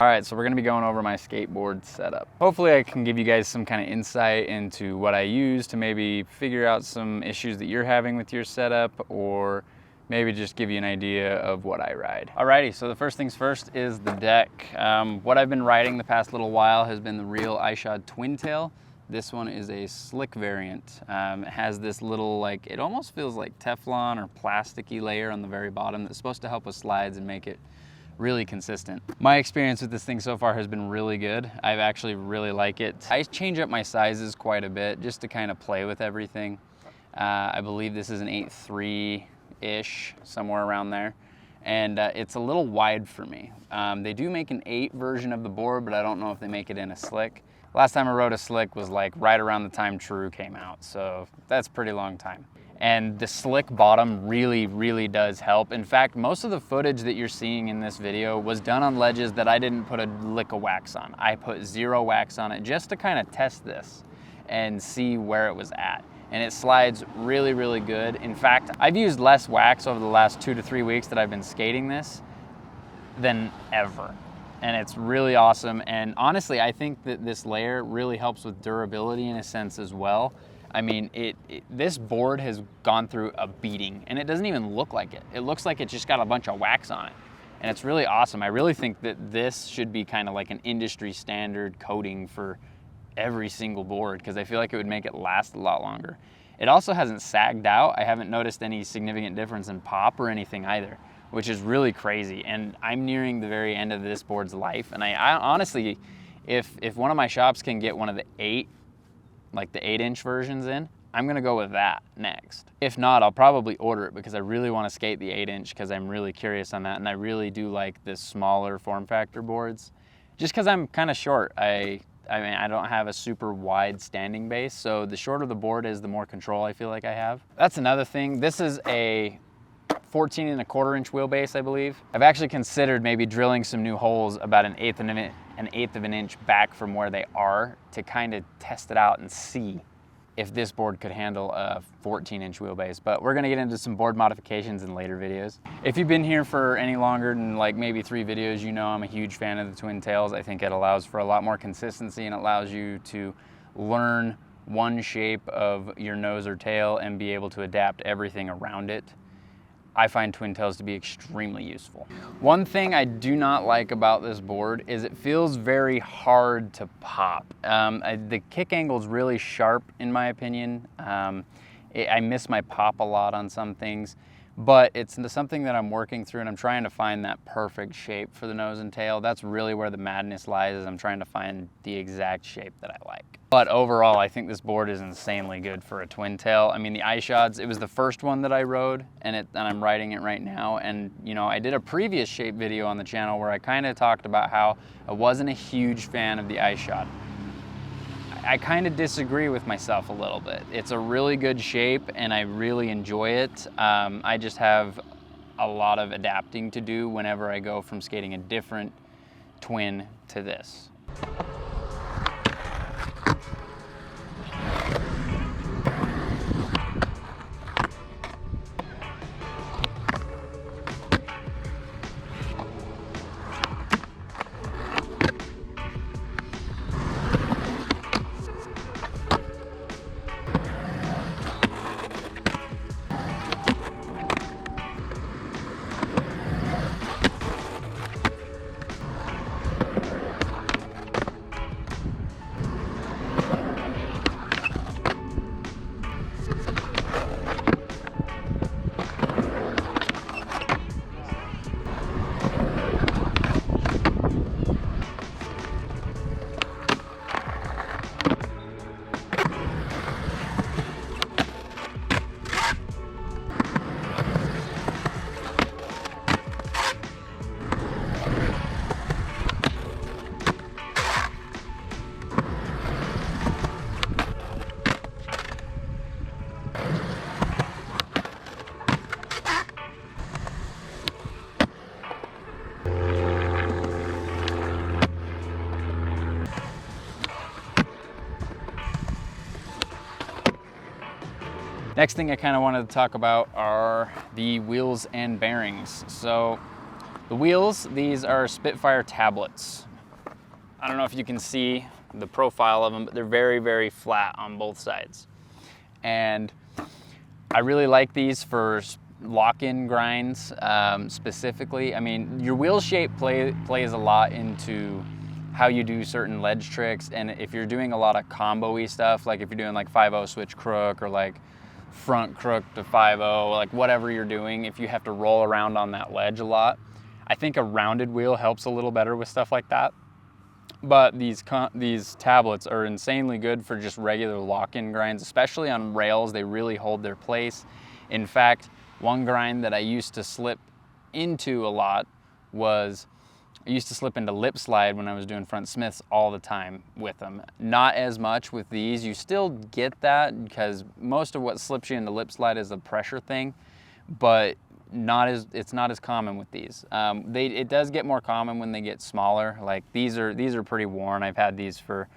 All right, so we're gonna be going over my skateboard setup. Hopefully I can give you guys some kind of insight into what I use to maybe figure out some issues that you're having with your setup, or maybe just give you an idea of what I ride. Alrighty, so the first things first is the deck. What I've been riding the past little while has been the real Ishod twin tail. This one is a slick variant. It has this little, like, it almost feels like Teflon or plasticky layer on the very bottom that's supposed to help with slides and make it really consistent. My experience with this thing so far has been really good. I've actually really like it. I change up my sizes quite a bit just to kind of play with everything. I believe this is an 8.3-ish, somewhere around there. And it's a little wide for me. They do make an 8 version of the board, but I don't know if they make it in a slick. Last time I rode a slick was like right around the time True came out, so that's a pretty long time. And the slick bottom really does help. In fact, most of the footage that you're seeing in this video was done on ledges that I didn't put a lick of wax on. I put 0 wax on it just to kind of test this and see where it was at. And it slides really good. In fact, I've used less wax over the last 2 to 3 weeks that I've been skating this than ever. And it's really awesome. And honestly, I think that this layer really helps with durability in a sense as well. I mean, this board has gone through a beating, and it doesn't even look like it. It looks like it just got a bunch of wax on it. And it's really awesome. I really think that this should be kind of like an industry standard coating for every single board, because I feel like it would make it last a lot longer. It also hasn't sagged out. I haven't noticed any significant difference in pop or anything either, which is really crazy. And I'm nearing the very end of this board's life. And I honestly, if one of my shops can get one of the 8, like the 8-inch versions in, I'm gonna go with that next. If not, I'll probably order it because I really wanna skate the 8-inch because I'm really curious on that, and I really do like the smaller form factor boards. Just because I'm kind of short, I mean, I don't have a super wide standing base, so the shorter the board is, the more control I feel like I have. That's another thing. This is a 14.25-inch wheelbase, I believe. I've actually considered maybe drilling some new holes about an eighth of an inch back from where they are to kind of test it out and see if this board could handle a 14-inch wheelbase. But we're gonna get into some board modifications in later videos. If you've been here for any longer than like maybe 3 videos, you know I'm a huge fan of the twin tails. I think it allows for a lot more consistency and allows you to learn one shape of your nose or tail and be able to adapt everything around it. I find twin tails to be extremely useful. One thing I do not like about this board is it feels very hard to pop. The kick angle is really sharp in my opinion. I miss my pop a lot on some things, but it's something that I'm working through, and I'm trying to find that perfect shape for the nose and tail. That's really where the madness lies, is I'm trying to find the exact shape that I like. But overall, I think this board is insanely good for a twin tail. I mean, the Ishods, it was the first one that I rode, and I'm riding it right now. And you know, I did a previous shape video on the channel where I kind of talked about how I wasn't a huge fan of the Ishod. I kind of disagree with myself a little bit. It's a really good shape and I really enjoy it. I just have a lot of adapting to do whenever I go from skating a different twin to this. Next thing I kind of wanted to talk about are the wheels and bearings. So the wheels, these are Spitfire tablets. I don't know if you can see the profile of them, but they're very, very flat on both sides. And I really like these for lock-in grinds specifically. I mean, your wheel shape plays a lot into how you do certain ledge tricks, and if you're doing a lot of combo-y stuff, like if you're doing like 5-0 switch crook, or like front crook to 5-0, like whatever you're doing, if you have to roll around on that ledge a lot, I think a rounded wheel helps a little better with stuff like that. But these tablets are insanely good for just regular lock-in grinds, especially on rails. They really hold their place. In fact, one grind that I used to slip into a lot was, I used to slip into lip slide when I was doing front smiths all the time with them. Not as much with these. You still get that because most of what slips you into lip slide is a pressure thing, but it's not as common with these. It does get more common when they get smaller. Like these are pretty worn. I've had these for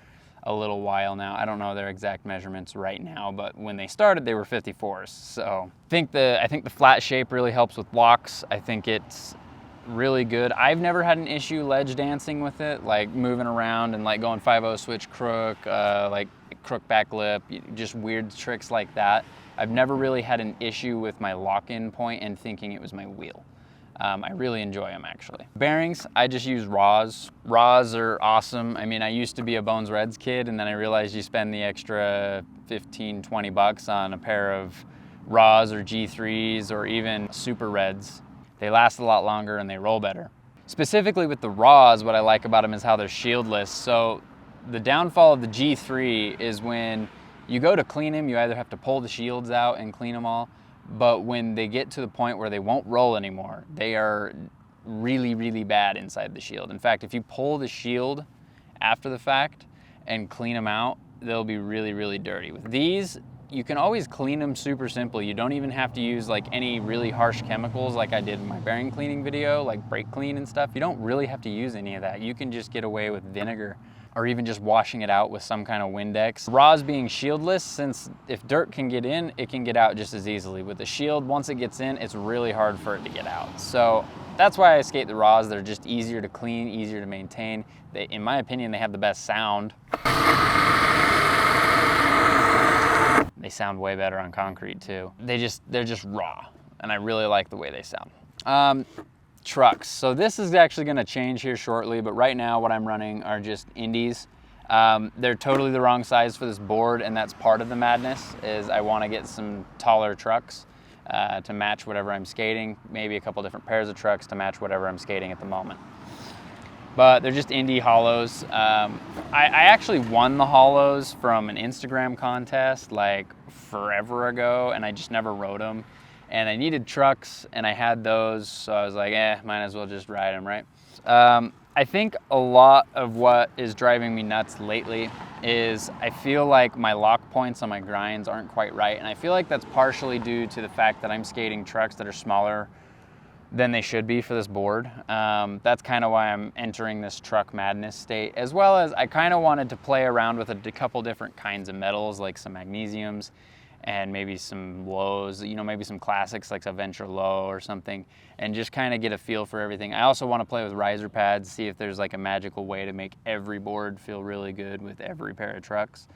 a little while now. I don't know their exact measurements right now, but when they started, they were 54s. So I think the flat shape really helps with locks. I think it's really good. I've never had an issue ledge dancing with it, like moving around and like going 5-0 switch crook, like crook back lip, just weird tricks like that. I've never really had an issue with my lock-in point and thinking it was my wheel. I really enjoy them actually. Bearings, I just use Raws. Raws are awesome. I mean, I used to be a Bones Reds kid, and then I realized you spend the extra 15, 20 bucks on a pair of Raws or G3s or even Super Reds. They last a lot longer and they roll better. Specifically with the Raws, what I like about them is how they're shieldless. So the downfall of the G3 is when you go to clean them, you either have to pull the shields out and clean them all, but when they get to the point where they won't roll anymore, they are really, really bad inside the shield. In fact, if you pull the shield after the fact and clean them out, they'll be really, really dirty. With these, you can always clean them super simple. You don't even have to use like any really harsh chemicals like I did in my bearing cleaning video, like brake clean and stuff. You don't really have to use any of that. You can just get away with vinegar or even just washing it out with some kind of Windex. Raws being shieldless, since if dirt can get in, it can get out just as easily. With the shield, once it gets in, it's really hard for it to get out. So that's why I skate the Raws. They're just easier to clean, easier to maintain. In my opinion, they have the best sound. They sound way better on concrete too. They're just raw, and I really like the way they sound. Trucks. So this is actually gonna change here shortly, but right now what I'm running are just Indies. They're totally the wrong size for this board, and that's part of the madness, is I wanna get some taller trucks to match whatever I'm skating, maybe a couple different pairs of trucks to match whatever I'm skating at the moment. But they're just Indy hollows. I actually won the hollows from an Instagram contest like forever ago, and I just never rode them. And I needed trucks, and I had those, so I was like, might as well just ride them, right? I think a lot of what is driving me nuts lately is I feel like my lock points on my grinds aren't quite right, and I feel like that's partially due to the fact that I'm skating trucks that are smaller than they should be for this board. That's kind of why I'm entering this truck madness state, as well as I kind of wanted to play around with a couple different kinds of metals, like some magnesiums and maybe some lows, you know, maybe some classics like a Venture Low or something, and just kind of get a feel for everything. I also want to play with riser pads, see if there's like a magical way to make every board feel really good with every pair of trucks.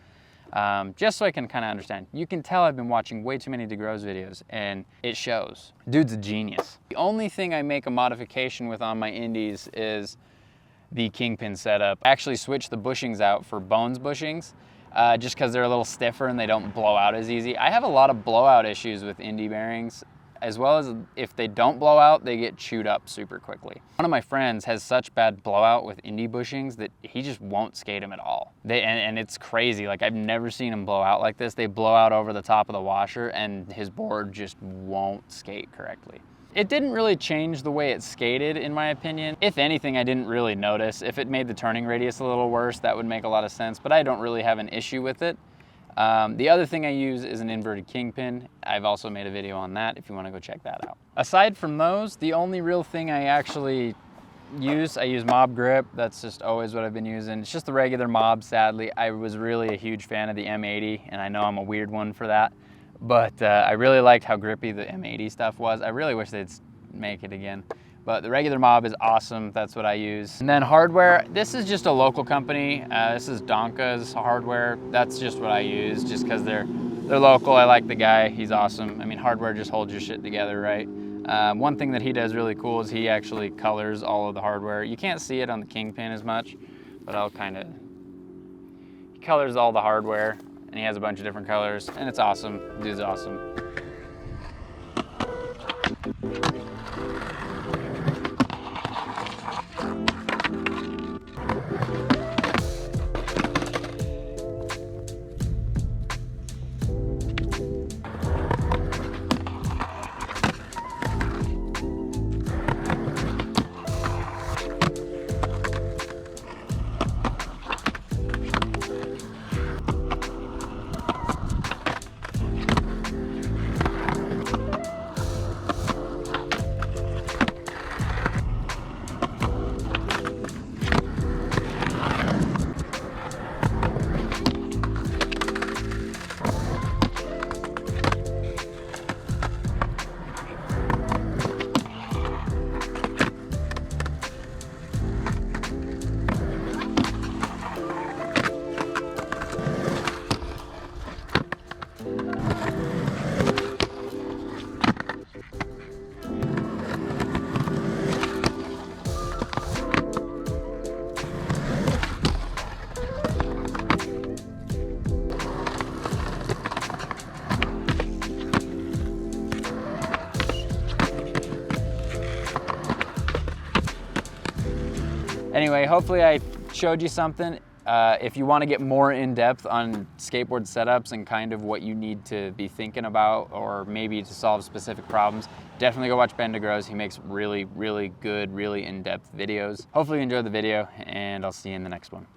Just so I can kind of understand. You can tell I've been watching way too many DeGros videos, and it shows. Dude's a genius. The only thing I make a modification with on my Indies is the kingpin setup. I actually switched the bushings out for Bones bushings, just because they're a little stiffer and they don't blow out as easy. I have a lot of blowout issues with Indy bearings, as well as if they don't blow out, they get chewed up super quickly. One of my friends has such bad blowout with Indy bushings that he just won't skate them at all. And it's crazy, like I've never seen them blow out like this. They blow out over the top of the washer and his board just won't skate correctly. It didn't really change the way it skated, in my opinion. If anything, I didn't really notice. If it made the turning radius a little worse, that would make a lot of sense, but I don't really have an issue with it. The other thing I use is an inverted kingpin. I've also made a video on that if you want to go check that out. Aside from those, the only real thing I actually use, I use Mob Grip. That's just always what I've been using. It's just the regular Mob, sadly. I was really a huge fan of the M80, and I know I'm a weird one for that, but I really liked how grippy the M80 stuff was. I really wish they'd make it again. but the regular mob is awesome. That's what I use. And then hardware, this is just a local company. This is Donka's hardware. That's just what I use, just because they're local. I like the guy, he's awesome. I mean, hardware just holds your shit together, right? One thing that he does really cool is he actually colors all of the hardware. You can't see it on the Kingpin as much, but he colors all the hardware, and he has a bunch of different colors, and it's awesome. Dude's awesome. Anyway, hopefully I showed you something. If you want to get more in depth on skateboard setups and kind of what you need to be thinking about, or maybe to solve specific problems, definitely go watch Ben DeGro's. He makes really, really good, really in-depth videos. Hopefully you enjoyed the video, and I'll see you in the next one.